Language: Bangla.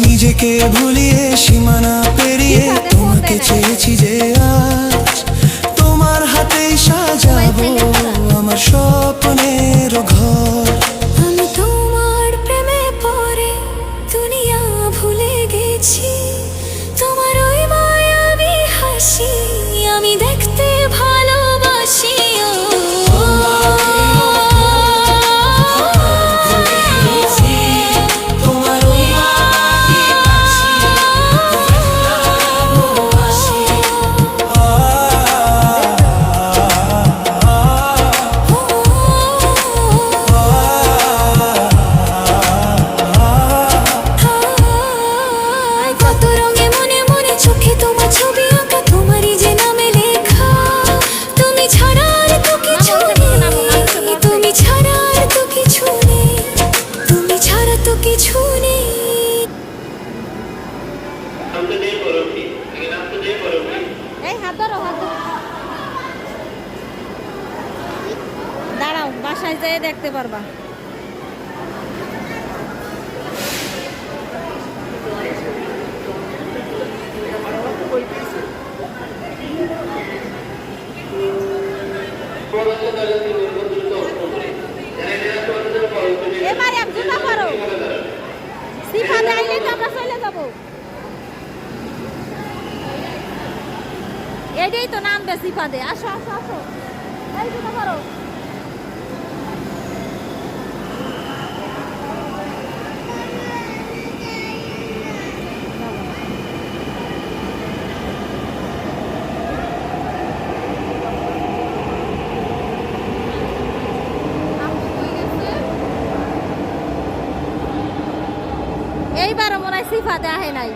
নিজেকে ভুলিয়ে সীমানা পেরিয়ে তোমাকে চেয়েছি যে আজ তোমার হাতেই সাজাবো আমার স্বপ্নের ঘর। আমি তোমার প্রেমে পড়ে দুনিয়া ভুলে গেছি, তোমার ওই মায়াবী হাসি আমি দেখতে ভালোবাসি। কত রঙে মনে মনে চোখে তোমার ছবি আঁকা, তোমারই যে নামে লেখা। তুমি ছাড়া আর তো কিছু নেই, তুমি ছাড়া আর তো কিছু নেই, তুমি ছাড়া তো কিছু নেই। এই হাত ধরো, হাত ধরো। দাঁড়াও, বাসায় যেয়ে দেখতে পারবা। এবারে এক জুতা করো, সিফাতে আইলে তো আমরা চলে যাবো। এটাই তো নামবে সিফাতে। আসো আসো আসো, এই জুতা করো। এইবারও মনে হয় সিফাতে আহে নাই।